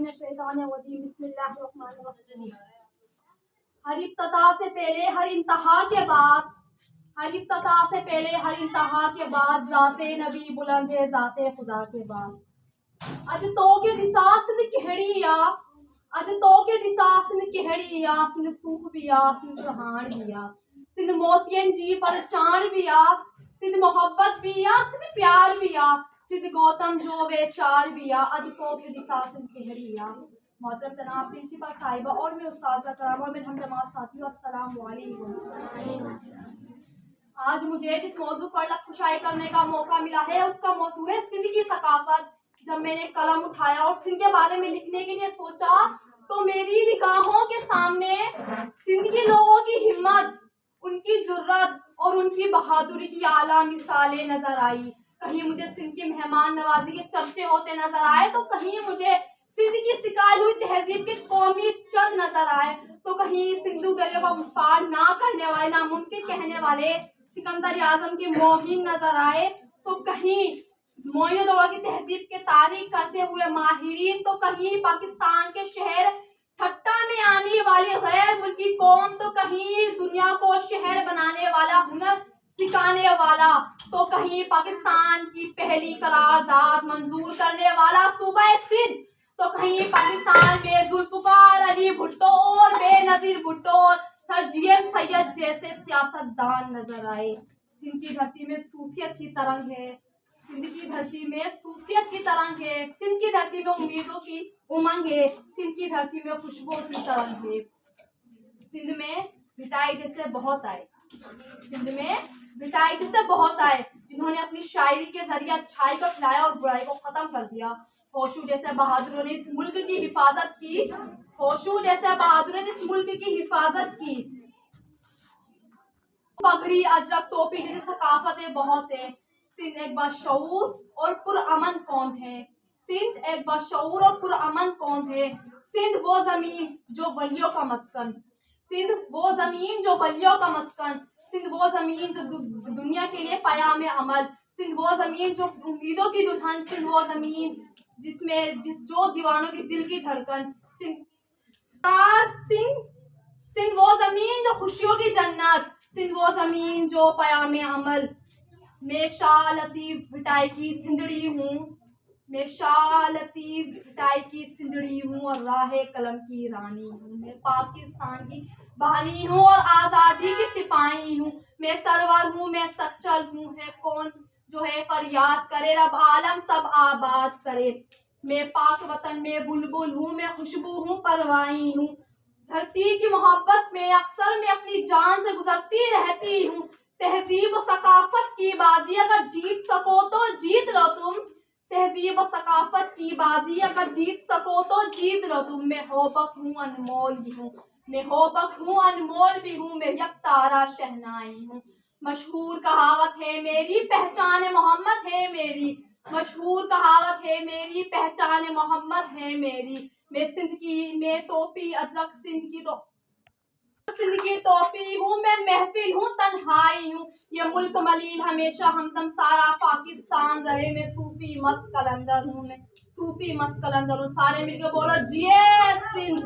بسم اللہ الرحمن الرحیم۔ ہر ابتدا سے پہلے ہر انتہا کے بعد، ہر ابتدا سے پہلے ہر انتہا کے بعد، ذات نبی بلند ہے ذات خدا کے بعد۔ اج تو کے ڈساس نے کہڑی یا، اج تو کے ڈساس نے کہڑی یا، سن سوکھ بیا سن سہان بیا، سن موتین جی پر چان بیا، سن محبت بیا سن پیار بیا، سن گوتم جو وے چار بیا، اج تو کے ڈساس نے کہڑی یا۔ محترم جناب پرنسپل صاحبہ اور میرے اساتذہ کرام اور میرے ہم جماعت ساتھیوں، السلام علیکم۔ آج مجھے جس موضوع پر لفظ کشائی کرنے کا موقع ملا ہے اس کا موضوع ہے سندھ کی ثقافت۔ جب میں نے قلم اٹھایا اور سندھ کے بارے میں لکھنے کے لیے سوچا تو میری نگاہوں کے سامنے سندھ کے لوگوں کی ہمت، ان کی جرات اور ان کی بہادری کی اعلیٰ مثالیں نظر آئی۔ کہیں مجھے سندھ کی مہمان نوازی کے چرچے ہوتے نظر آئے تو کہیں مجھے سندھ کی سکھائی ہوئی تہذیب کے قومی چند نظر آئے، تو کہیں سندھو گلیوں کا وفاق نہ کرنے والے، ناممکن کہنے والے سکندر اعظم کے موہین نظر آئے، تو کہیں موئن دولہ کی تہذیب کے تاریخ کرتے ہوئے ماہرین، تو کہیں پاکستان کے شہر ٹھٹا میں آنے والی غیر ملکی قوم، تو کہیں دنیا کو شہر بنانے والا، ہنر سکھانے والا، تو کہیں پاکستان کی پہلی قرارداد منظور کرنے والا صوبہ سندھ، تو کہیں پاکستان میں ذوالفقار علی بھٹو اور بے نظیر بھٹو اور سر جی ایم سید جیسے سیاستدان نظر آئے۔ سندھ کی دھرتی میں صوفیت کی ترنگ ہے، سندھ کی دھرتی میں صوفیت کی ترنگ ہے، سندھ کی دھرتی میں امیدوں کی امنگ ہے، سندھ کی دھرتی میں خوشبو کی ترنگ ہے۔ سندھ میں بھٹائی جیسے بہت آئے، سندھ میں بھٹائی جیسے بہت آئے جنہوں نے اپنی شاعری کے ذریعے اچھائی کو پھیلایا اور برائی کو ختم کر دیا۔ ہوشو جیسے بہادروں نے اس ملک کی حفاظت کی، ہوشو جیسے بہادروں نے اس ملک کی حفاظت کی۔ پگڑی اجرک ٹوپی جیسے ثقافتیں بہت ہیں۔ سندھ ایک باشعور اور پرامن قوم ہے، سندھ ایک باشعور اور پرامن قوم ہے۔ سندھ وہ زمین جو ولیوں کا مسکن، سندھ وہ زمین جو ولیوں کا مسکن، سندھ وہ زمین جو دنیا کے لیے پیام عمل، سندھ وہ زمین جو امیدوں کی دلہن، سندھ وہ زمین جو دیوانوں کی دل کی دھڑکن، سندھ وہ زمین جو خوشیوں کی جنت، سندھ وہ زمین جو پیام عمل۔ میں شاہ لطیف بھٹائی کی سندھڑی ہوں، میں شاہ لطیف بھٹائی کی سندھڑی ہوں اور راہ قلم کی رانی ہوں، میں پاکستان کی بہانی ہوں اور آزادی کی سپاہی ہوں، میں سرور ہوں میں سچل ہوں، ہے کون جو ہے فریاد کرے رب عالم سب آباد کرے۔ میں پاک وطن میں بلبل ہوں، میں خوشبو ہوں پروائی ہوں، دھرتی کی محبت میں اکثر میں اپنی جان سے گزرتی رہتی ہوں۔ تہذیب و ثقافت کی بازی اگر جیت سکو تو جیت لو تم، تہذیب و ثقافت کی بازی اگر جیت سکو تو جیت لو تم۔ میں ہوبک ہوں انمول بھی ہوں، میں ہوبک ہوں انمول بھی ہوں، میں یک تارا شہنائی ہوں۔ مشہور کہاوت ہے میری پہچان محمد ہے میری، مشہور کہاوت ہے میری پہچان محمد ہے میری۔ میں سندھ کی میں ٹوپی اجرک سندھ کی ٹوپی ہوں، میں محفل ہوں تنہائی ہوں، یہ ملک ملیل ہمیشہ ہمدم سارا پاکستان رہے۔ میں صوفی مست قلندر ہوں، میں صوفی مست قلندر ہوں۔ سارے مل کے بولو جیے سندھ۔